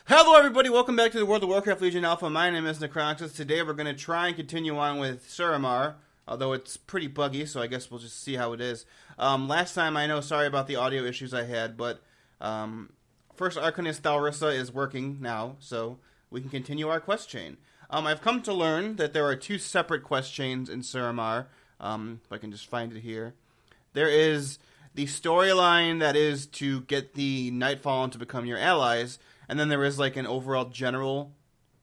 Hello everybody, welcome back to the World of Warcraft Legion Alpha. My name is Necroxis. Today we're going to try and continue on with Suramar, although it's pretty buggy, so I guess we'll just see how it is. Last time, I know, sorry about the audio issues I had, but first Arcanist Thelyssra is working now, so we can continue our quest chain. I've come to learn that there are two separate quest chains in Suramar, if I can just find it here. There is the storyline that is to get the Nightfallen to become your allies, and then there is like an overall general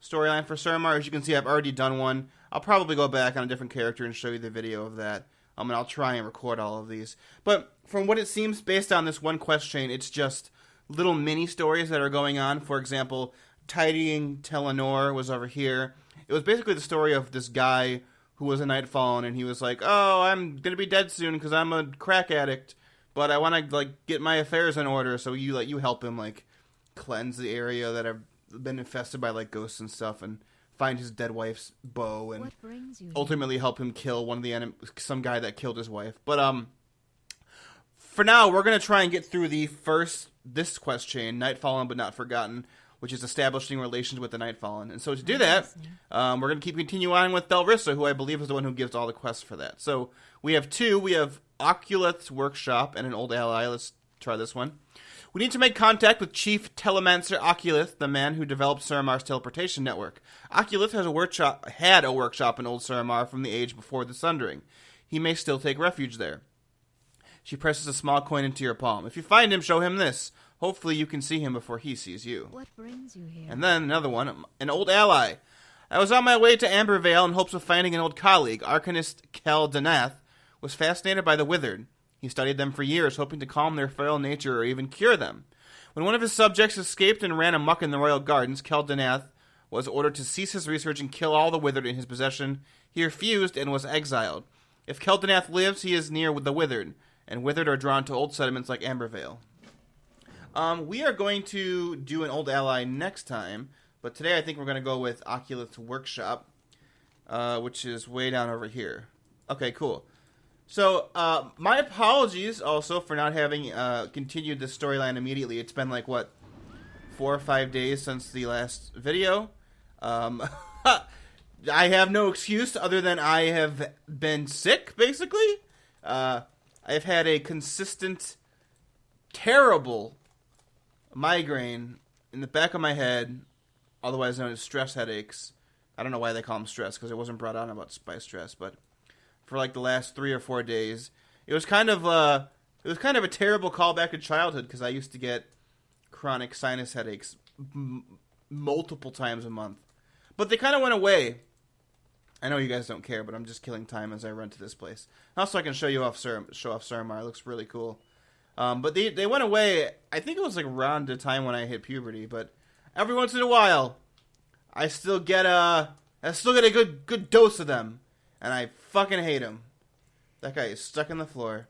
storyline for Suramar. As you can see, I've already done one. I'll probably go back on a different character and show you the video of that. And I'll try and record all of these. But from what it seems, based on this one quest chain, it's just little mini stories that are going on. For example, tidying Telemancer was over here. It was basically the story of this guy who was a Nightfallen, and he was like, "Oh, I'm gonna be dead soon because I'm a crack addict, but I want to like get my affairs in order." So you help him like cleanse the area that have been infested by like ghosts and stuff, and find his dead wife's bow, and ultimately help him kill one of the some guy that killed his wife. But for now, we're gonna try and get through this quest chain, Nightfallen but Not Forgotten, which is establishing relations with the Nightfallen. And so to do that, we're going to continue on with Thelyssra, who I believe is the one who gives all the quests for that. So we have two. We have Oculeth's workshop and an old ally. Let's try this one. We need to make contact with Chief Telemancer Oculeth, the man who developed Suramar's teleportation network. Oculeth had a workshop in Old Suramar from the age before the Sundering. He may still take refuge there. She presses a small coin into your palm. If you find him, show him this. Hopefully you can see him before he sees you. What brings you here? And then another one, an old ally. I was on my way to Ambervale in hopes of finding an old colleague. Arcanist Kel'Danath was fascinated by the Withered. He studied them for years, hoping to calm their feral nature or even cure them. When one of his subjects escaped and ran amok in the royal gardens, Kel'Danath was ordered to cease his research and kill all the Withered in his possession. He refused and was exiled. If Kel'Danath lives, he is near the Withered, and Withered are drawn to old settlements like Ambervale. We are going to do an old ally next time, but today I think we're going to go with Oculeth's workshop, which is way down over here. Okay, cool. So, my apologies also for not having continued this storyline immediately. It's been like, 4 or 5 days since the last video. I have no excuse other than I have been sick, basically. I've had a consistent, terrible migraine in the back of my head, otherwise known as stress headaches. I don't know why they call them stress, because it wasn't brought on by stress, but for like the last 3 or 4 days, it was kind of a terrible callback to childhood, because I used to get chronic sinus headaches multiple times a month, but they kind of went away. I know you guys don't care, but I'm just killing time as I run to this place. Also, I can show off Suramar. It looks really cool. But they went away. I think it was like around the time when I hit puberty. But every once in a while, I still get a good dose of them, and I fucking hate them. That guy is stuck in the floor.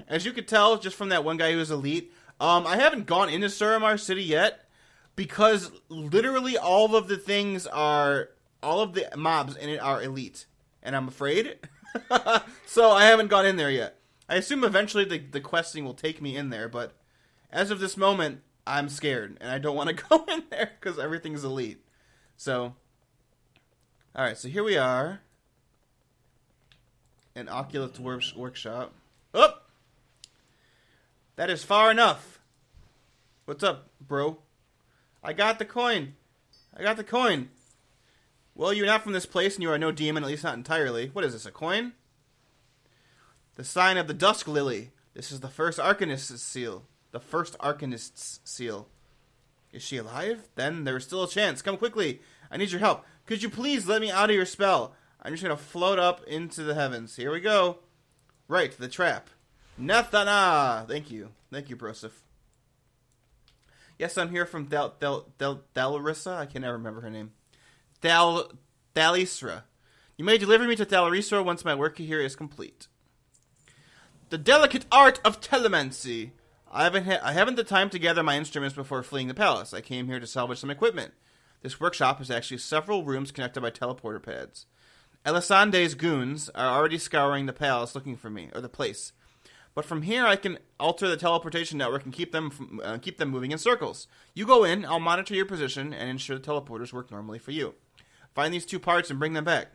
As you could tell, just from that one guy who was elite, I haven't gone into Suramar City yet, because literally all of the mobs in it are elite, and I'm afraid. So I haven't gone in there yet. I assume eventually the questing will take me in there, but as of this moment, I'm scared, and I don't want to go in there because everything's elite. So, alright, so here we are in Oculeth's workshop. Oh! That is far enough. What's up, bro? I got the coin. Well, you're not from this place, and you are no demon, at least not entirely. What is this, a coin? The sign of the Dusk Lily. This is the first Arcanist's seal. Is she alive? Then there is still a chance. Come quickly. I need your help. Could you please let me out of your spell? I'm just going to float up into the heavens. Here we go. Right, the trap. Nathana! Thank you, Broseph. Yes, I'm here from Thelyssra. I can never remember her name. Thelyssra. You may deliver me to Thelyssra once my work here is complete. The delicate art of telemancy. I haven't the time to gather my instruments before fleeing the palace. I came here to salvage some equipment. This workshop is actually several rooms connected by teleporter pads. Elisande's goons are already scouring the palace looking for me, or the place. But from here, I can alter the teleportation network and keep them moving in circles. You go in, I'll monitor your position and ensure the teleporters work normally for you. Find these 2 parts and bring them back.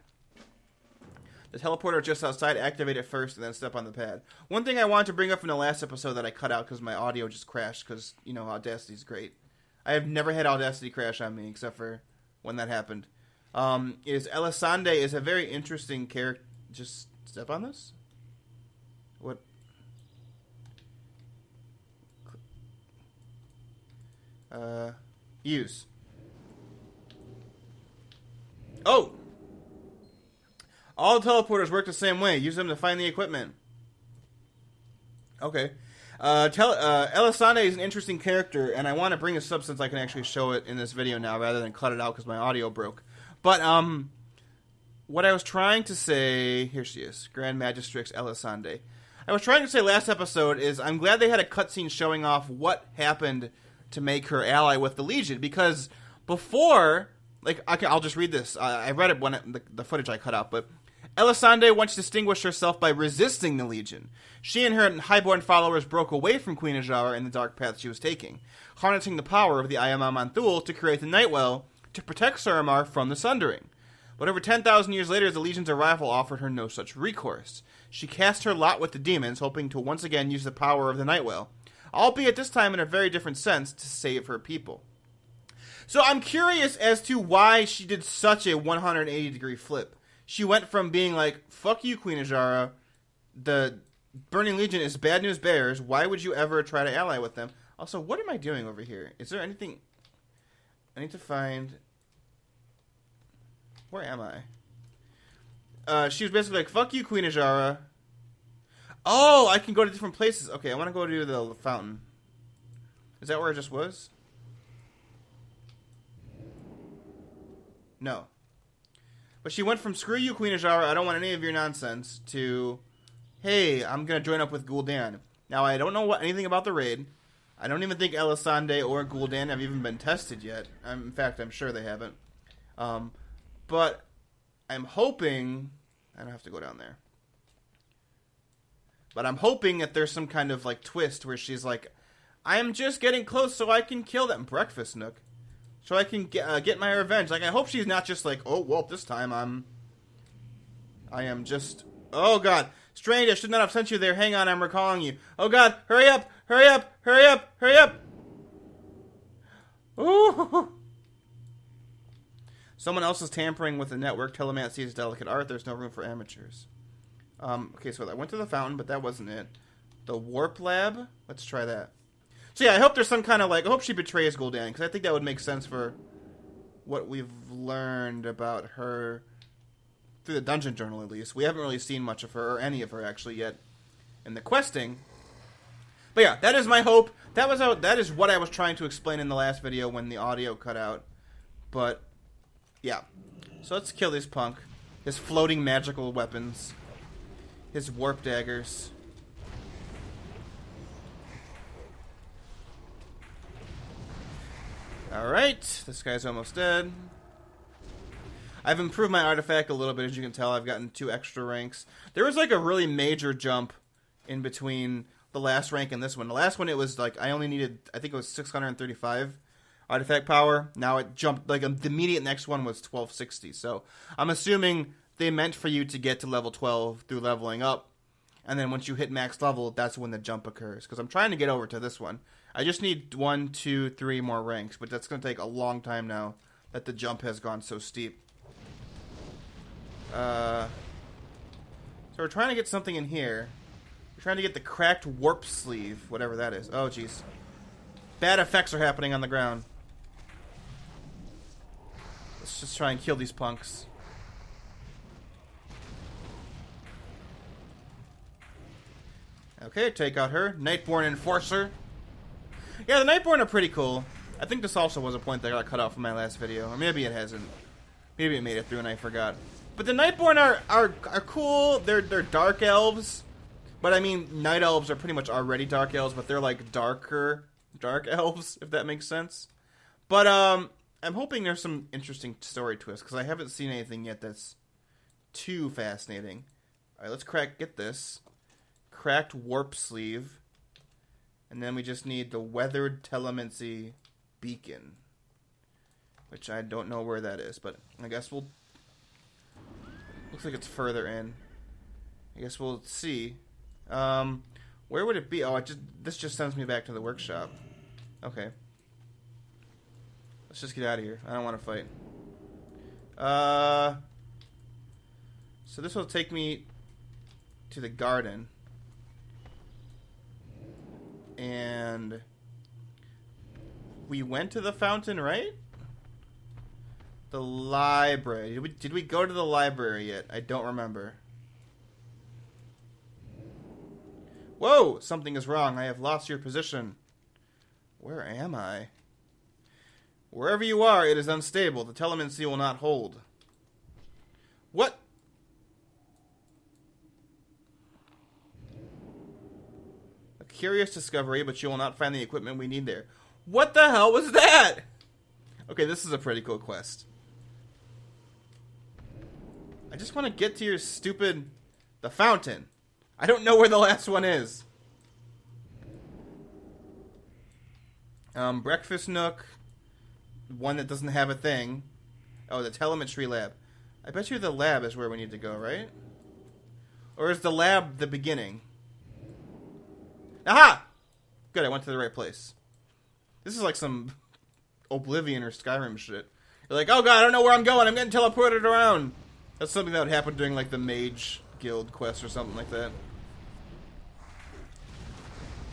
The teleporter just outside, activate it first and then step on the pad. One thing I wanted to bring up in the last episode that I cut out because my audio just crashed because, Audacity's great. I have never had Audacity crash on me except for when that happened. Is Elisande is a very interesting character. Just step on this? What? Use. Oh! All teleporters work the same way. Use them to find the equipment. Okay. Elisande is an interesting character, and I want to bring this up since I can actually show it in this video now rather than cut it out because my audio broke. But, what I was trying to say... Here she is. Grand Magistrix Elisande. I was trying to say last episode is I'm glad they had a cutscene showing off what happened to make her ally with the Legion, because before... I'll just read this. I read it when the footage I cut out, but... Elisande once distinguished herself by resisting the Legion. She and her highborn followers broke away from Queen Azshara in the dark path she was taking, harnessing the power of the Ayamamanthul to create the Nightwell to protect Suramar from the Sundering. But over 10,000 years later, the Legion's arrival offered her no such recourse. She cast her lot with the demons, hoping to once again use the power of the Nightwell, albeit this time in a very different sense, to save her people. So I'm curious as to why she did such a 180-degree flip. She went from being like, fuck you, Queen Azshara, the Burning Legion is bad news bears, why would you ever try to ally with them? Also, what am I doing over here? Is there anything... I need to find... Where am I? She was basically like, fuck you, Queen Azshara. Oh, I can go to different places. Okay, I want to go to the fountain. Is that where it just was? No. But she went from, screw you, Queen Azshara, I don't want any of your nonsense, to, hey, I'm going to join up with Gul'dan. Now, I don't know anything about the raid. I don't even think Elisande or Gul'dan have even been tested yet. In fact, I'm sure they haven't. But I'm hoping... I don't have to go down there. But I'm hoping that there's some kind of, twist where she's like, I am just getting close so I can kill them. Breakfast Nook. So I can get my revenge. I hope she's not just like, oh, well, this time I am just... Oh, God. Strange, I should not have sent you there. Hang on, I'm recalling you. Oh, God. Hurry up. Hurry up. Hurry up. Hurry up. Ooh. Someone else is tampering with the network. Telemancer is delicate art. There's no room for amateurs. Okay, so I went to the fountain, but that wasn't it. The warp lab? Let's try that. So yeah, I hope there's some kind of I hope she betrays Gul'dan, because I think that would make sense for what we've learned about her through the dungeon journal, at least. We haven't really seen much of her, or any of her actually yet, in the questing. But yeah, that is my hope. That is what I was trying to explain in the last video when the audio cut out. But yeah, so let's kill this punk. His floating magical weapons, his warp daggers. Alright, this guy's almost dead. I've improved my artifact a little bit, as you can tell. I've gotten 2 extra ranks. There was a really major jump in between the last rank and this one. The last one, it was I only needed, I think it was 635 artifact power. Now it jumped, the immediate next one was 1260. So I'm assuming they meant for you to get to level 12 through leveling up. And then once you hit max level, that's when the jump occurs. Because I'm trying to get over to this one. I just need 1, 2, 3 more ranks, but that's going to take a long time now that the jump has gone so steep. So we're trying to get something in here. We're trying to get the cracked warp sleeve, whatever that is. Oh, jeez. Bad effects are happening on the ground. Let's just try and kill these punks. Okay, take out her. Nightborne Enforcer. Yeah, the Nightborne are pretty cool. I think this also was a point that got cut out from my last video. Or maybe it hasn't. Maybe it made it through and I forgot. But the Nightborne are cool. They're dark elves. But I mean, night elves are pretty much already dark elves, but they're darker dark elves, if that makes sense. But I'm hoping there's some interesting story twists, because I haven't seen anything yet that's too fascinating. Alright, let's get this. cracked warp sleeve. And then we just need the weathered Telemancer beacon. Which I don't know where that is, but I guess we'll... Looks like it's further in. I guess we'll see. Where would it be? Oh, this just sends me back to the workshop. Okay. Let's just get out of here. I don't want to fight. So this will take me to the garden. And we went to the fountain, right? The library. Did we go to the library yet? I don't remember. Whoa! Something is wrong. I have lost your position. Where am I? Wherever you are, it is unstable. The Telemancer will not hold. What? A curious discovery, but you will not find the equipment we need there. What the hell was that? Okay, this is a pretty cool quest. I just want to get to your stupid... The fountain. I don't know where the last one is. Breakfast nook. One that doesn't have a thing. Oh, the telemetry lab. I bet you the lab is where we need to go, right? Or is the lab the beginning? Aha! Good, I went to the right place. This is like some Oblivion or Skyrim shit. You're like, oh god, I don't know where I'm going. I'm getting teleported around. That's something that would happen during like the Mage Guild quest or something like that.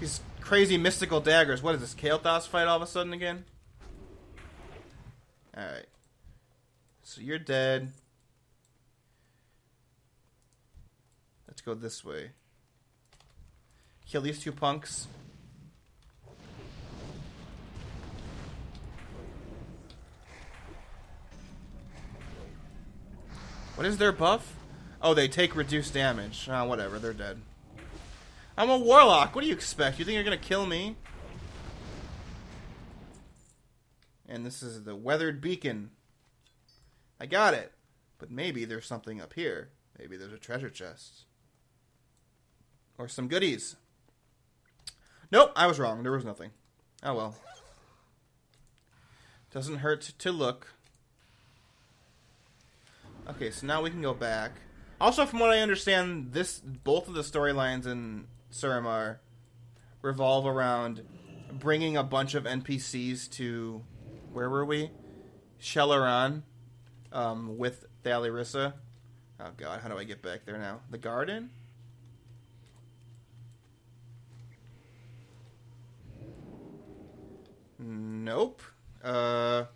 These crazy mystical daggers. What is this? Kael'thas fight all of a sudden again? Alright. So you're dead. Let's go this way. Kill these two punks. What is their buff? Oh, they take reduced damage. Oh, whatever. They're dead. I'm a warlock. What do you expect? You think you're going to kill me? And this is the weathered beacon. I got it. But maybe there's something up here. Maybe there's a treasure chest. Or some goodies. Nope, I was wrong. There was nothing. Oh well. Doesn't hurt to look. Okay, so now we can go back. Also, from what I understand, both of the storylines in Suramar revolve around bringing a bunch of NPCs to... Where were we? Shelaran. With Thelyssra. Oh god, how do I get back there now? The garden? Nope. The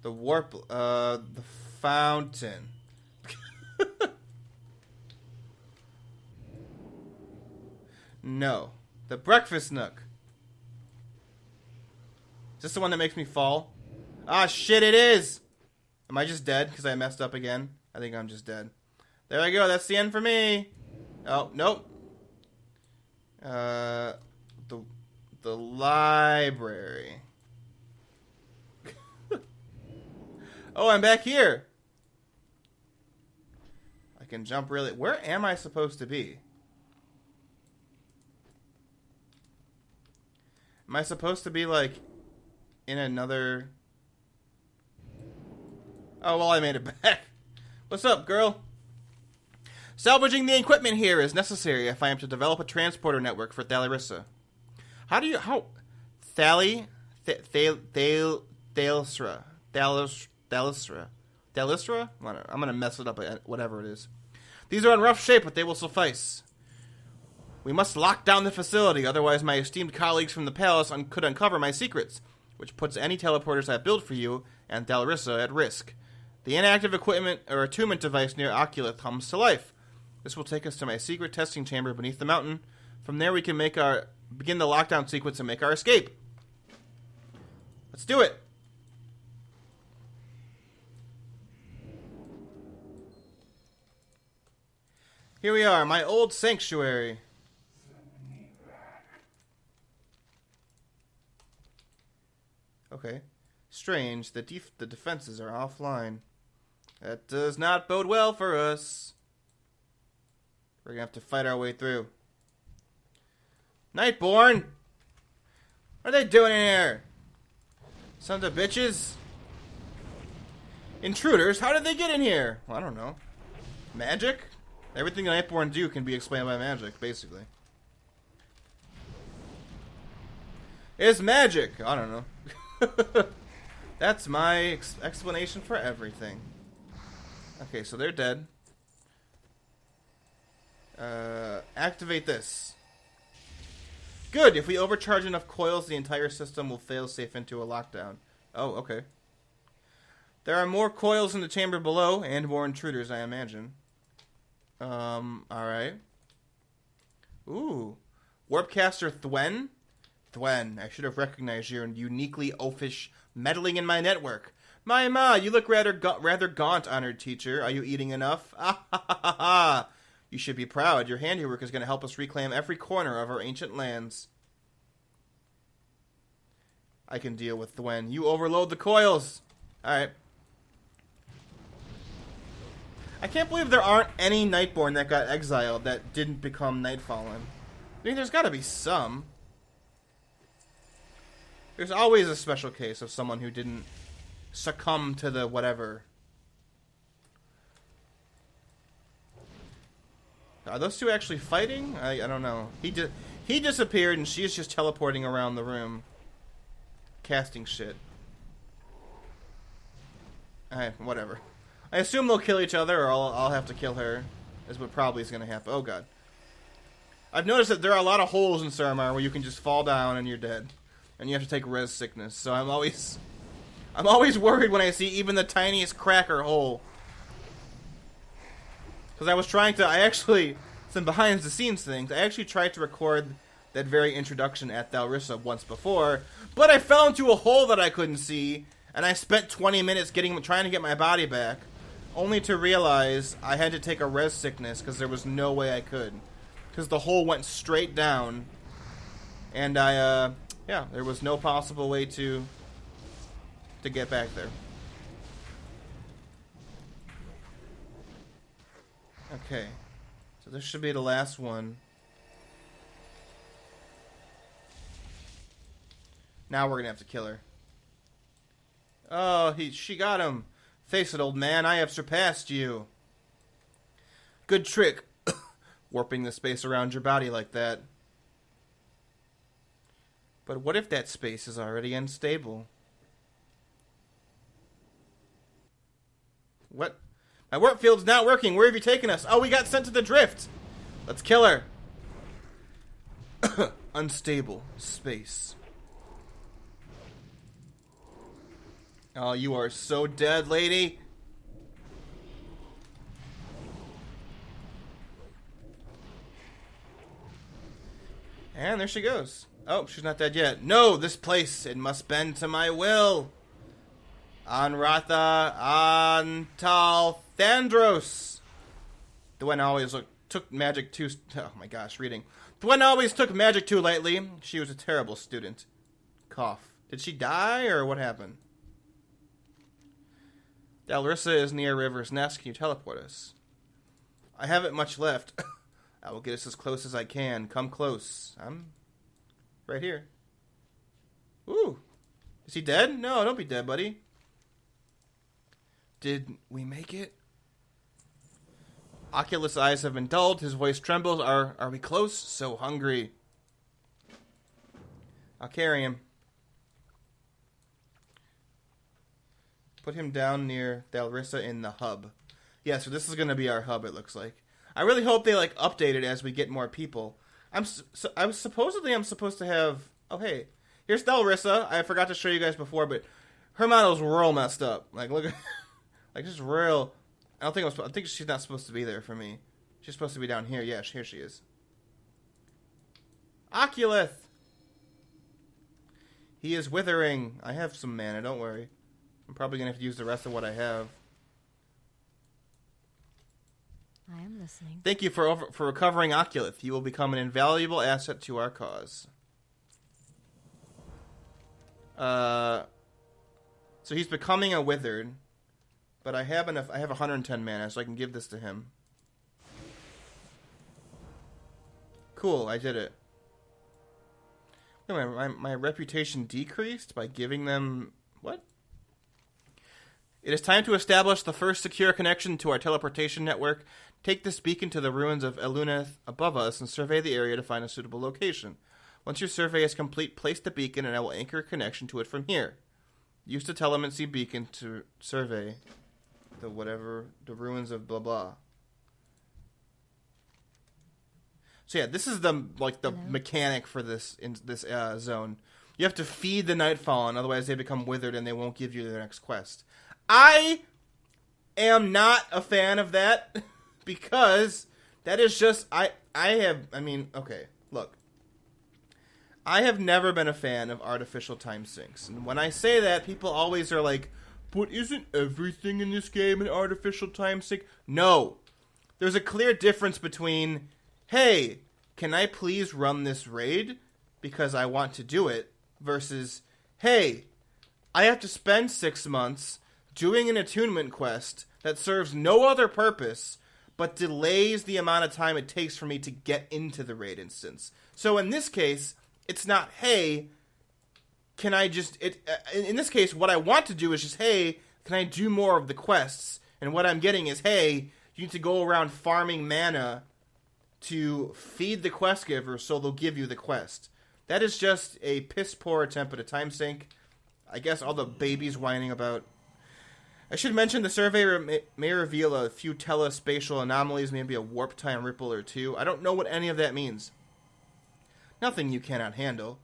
warp... the fountain. No. The breakfast nook. Is this the one that makes me fall? Ah, shit, it is! Am I just dead because I messed up again? I think I'm just dead. There I go, that's the end for me! Oh, nope. The library. Oh, I'm back here! I can jump really... Where am I supposed to be? Am I supposed to be, like, in another... Oh, well, I made it back. What's up, girl? Salvaging the equipment here is necessary if I am to develop a transporter network for Thelyssra. Thelyssra? Thelyssra? I'm gonna mess it up, whatever it is. These are in rough shape, but they will suffice. We must lock down the facility, otherwise my esteemed colleagues from the palace could uncover my secrets, which puts any teleporters I build for you and Thelyssra at risk. The inactive equipment or attunement device near Oculeth comes to life. This will take us to my secret testing chamber beneath the mountain. From there we can begin the lockdown sequence and make our escape. Let's do it! Here we are, my old sanctuary. Okay. Strange, the defenses are offline. That does not bode well for us. We're gonna have to fight our way through. Nightborne! What are they doing in here? Sons of bitches? Intruders? How did they get in here? Well, I don't know. Magic? Everything the Nightborne do can be explained by magic, basically. It's magic! I don't know. That's my explanation for everything. Okay, so they're dead. Activate this. Good! If we overcharge enough coils, the entire system will fail safe into a lockdown. Oh, okay. There are more coils in the chamber below, and more intruders, I imagine. Alright. Ooh. Warpcaster Thwen? Thwen, I should have recognized your uniquely oafish meddling in my network. My ma, you look rather gaunt, honored teacher. Are you eating enough? Ah ha ha ha ha! You should be proud. Your handiwork is going to help us reclaim every corner of our ancient lands. I can deal with Thwen. You overload the coils! Alright. I can't believe there aren't any Nightborne that got exiled that didn't become Nightfallen. I mean, there's got to be some. There's always a special case of someone who didn't succumb to the whatever. Are those two actually fighting? I don't know. He disappeared and she's just teleporting around the room. Casting shit. Whatever. I assume they'll kill each other, or I'll have to kill her. Is what probably is going to happen. Oh, God. I've noticed that there are a lot of holes in Suramar where you can just fall down and you're dead. And you have to take res sickness. So I'm always worried when I see even the tiniest crack or hole. Because I actually, some behind the scenes things, I actually tried to record that very introduction at Thelyssra once before, but I fell into a hole that I couldn't see, and I spent 20 minutes trying to get my body back, only to realize I had to take a res sickness because there was no way I could. Because the hole went straight down, and there was no possible way to get back there. Okay, so this should be the last one. Now we're gonna have to kill her. Oh, she got him. Face it, old man, I have surpassed you. Good trick, warping the space around your body like that. But what if that space is already unstable? What? My warp field's not working. Where have you taken us? Oh, we got sent to the drift. Let's kill her. Unstable space. Oh, you are so dead, lady. And there she goes. Oh, she's not dead yet. No, this place, it must bend to my will. Anratha Antal Thandros. Thwen always took magic too... Oh my gosh, reading. Thwen always took magic too lightly. She was a terrible student. Cough. Did she die, or what happened? Thelyssra is near River's Nest. Can you teleport us? I haven't much left. I will get us as close as I can. Come close. I'm right here. Ooh. Is he dead? No, don't be dead, buddy. Did we make it? Oculus' eyes have been dulled. His voice trembles. Are we close? So hungry. I'll carry him. Put him down near Thelyssra in the hub. Yeah, so this is going to be our hub, it looks like. I really hope they, update it as we get more people. I'm supposed to have... Oh, hey. Here's Thelyssra. I forgot to show you guys before, but her model's real messed up. Look at... just real... I think she's not supposed to be there for me. She's supposed to be down here. Yeah, here she is. Oculeth! He is withering. I have some mana, don't worry. I'm probably going to have to use the rest of what I have. I am listening. Thank you for recovering Oculeth. You will become an invaluable asset to our cause. So he's becoming a withered. But I have enough. I have 110 mana, so I can give this to him. Cool, I did it. My reputation decreased by giving them... What? It is time to establish the first secure connection to our teleportation network. Take this beacon to the ruins of Oculeth above us and survey the area to find a suitable location. Once your survey is complete, place the beacon and I will anchor a connection to it from here. Use the Telemancer beacon to survey the ruins of blah blah. So yeah, this is the mechanic for this zone. You have to feed the Nightfallen, otherwise they become withered and they won't give you their next quest. I am not a fan of that because that is just okay, look. I have never been a fan of artificial time sinks. And when I say that, people always are like, but isn't everything in this game an artificial time sink? No. There's a clear difference between, hey, can I please run this raid because I want to do it, versus, hey, I have to spend 6 months doing an attunement quest that serves no other purpose but delays the amount of time it takes for me to get into the raid instance. So in this case, it's not, hey, can I just... in this case, what I want to do is just, hey, can I do more of the quests? And what I'm getting is, hey, you need to go around farming mana to feed the quest giver so they'll give you the quest. That is just a piss-poor attempt at a time sink. I guess all the babies whining about... I should mention the survey may reveal a few telespatial anomalies, maybe a warp time ripple or two. I don't know what any of that means. Nothing you cannot handle.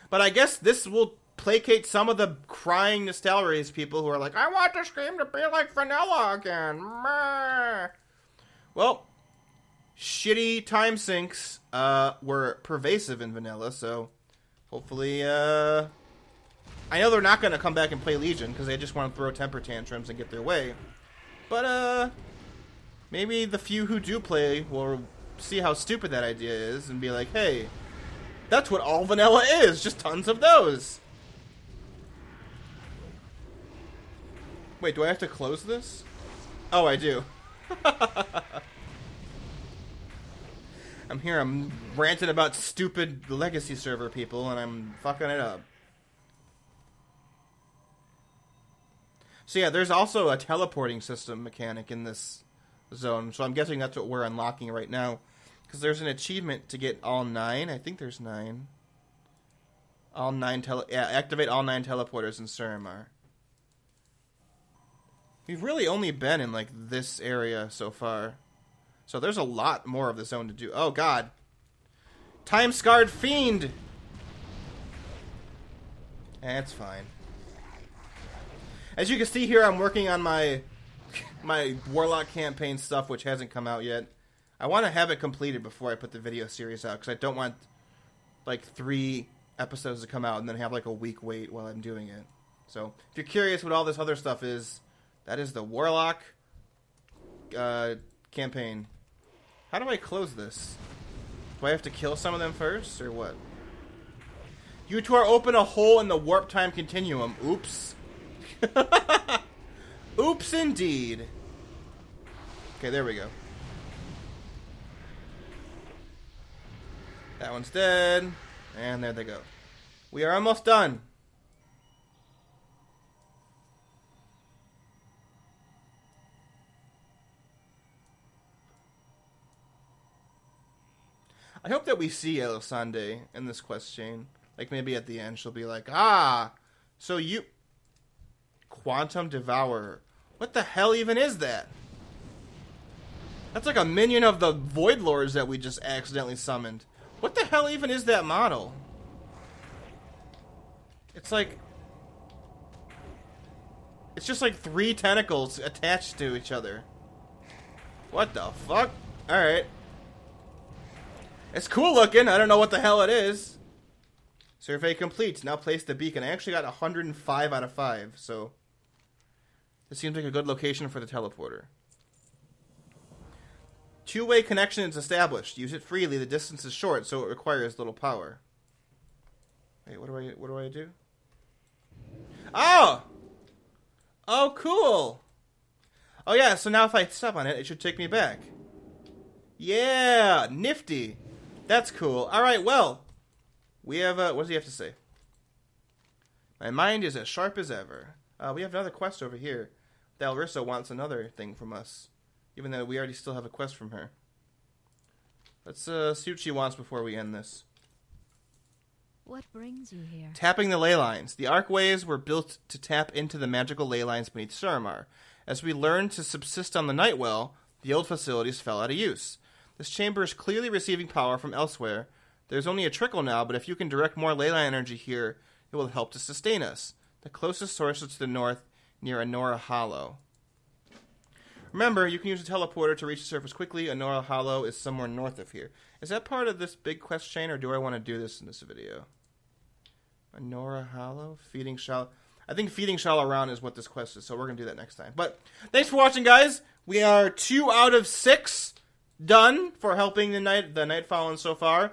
But I guess this will placate some of the crying nostalgia people who are like, I want this game to be like vanilla again. Meh. Well, shitty time sinks were pervasive in vanilla, so hopefully... I know they're not going to come back and play Legion because they just want to throw temper tantrums and get their way. But maybe the few who do play will see how stupid that idea is and be like, hey... That's what all vanilla is, just tons of those. Wait, do I have to close this? Oh, I do. I'm ranting about stupid legacy server people, and I'm fucking it up. So yeah, there's also a teleporting system mechanic in this zone, so I'm guessing that's what we're unlocking right now. Because there's an achievement to get all 9. I think there's 9. Activate all 9 teleporters in Suramar. We've really only been in, this area so far. So there's a lot more of the zone to do. Oh, God. Time-scarred fiend! That's fine. As you can see here, I'm working on my Warlock campaign stuff, which hasn't come out yet. I want to have it completed before I put the video series out, because I don't want, 3 episodes to come out and then have, a week wait while I'm doing it. So, if you're curious what all this other stuff is, that is the Warlock campaign. How do I close this? Do I have to kill some of them first, or what? You two are open a hole in the warp time continuum. Oops. Oops, indeed. Okay, there we go. That one's dead. And there they go. We are almost done. I hope that we see Elisande in this quest chain. Maybe at the end she'll be like, so you... Quantum Devourer. What the hell even is that? That's like a minion of the Void Lords that we just accidentally summoned. What the hell even is that model? It's just 3 tentacles attached to each other. What the fuck? Alright. It's cool looking. I don't know what the hell it is. Survey complete. Now place the beacon. I actually got 105 out of 5, so... This seems like a good location for the teleporter. 2-way connection is established. Use it freely. The distance is short, so it requires little power. Wait, what do I do? Oh! Oh, cool! Oh yeah, so now if I step on it, it should take me back. Yeah! Nifty! That's cool. Alright, well. We have, what does he have to say? My mind is as sharp as ever. We have another quest over here. Thelyssra wants another thing from us, even though we already still have a quest from her. Let's see what she wants before we end this. What brings you here? Tapping the ley lines. The archways were built to tap into the magical ley lines beneath Suramar. As we learned to subsist on the Nightwell, the old facilities fell out of use. This chamber is clearly receiving power from elsewhere. There's only a trickle now, but if you can direct more ley line energy here, it will help to sustain us. The closest source is to the north, near Anora Hollow. Remember, you can use a teleporter to reach the surface quickly. Anora Hollow is somewhere north of here. Is that part of this big quest chain, or do I want to do this in this video? Anora Hollow? Feeding Shala. I think feeding Shala around is what this quest is, so we're going to do that next time. But thanks for watching, guys. We are 2 out of 6 done for helping the Nightfallen so far.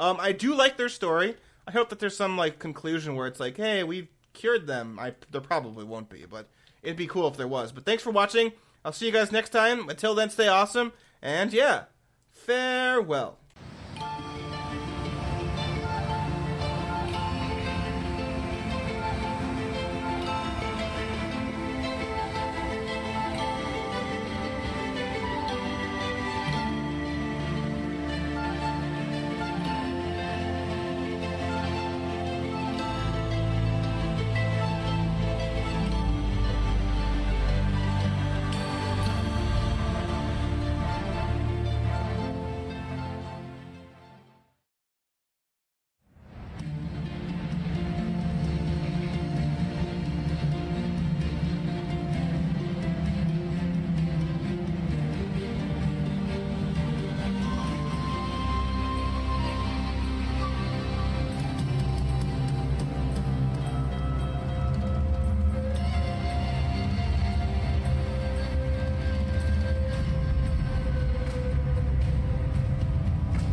I do like their story. I hope that there's some like conclusion where it's like, hey, we've cured them. There probably won't be, but it'd be cool if there was. But thanks for watching. I'll see you guys next time. Until then, stay awesome. And yeah, farewell.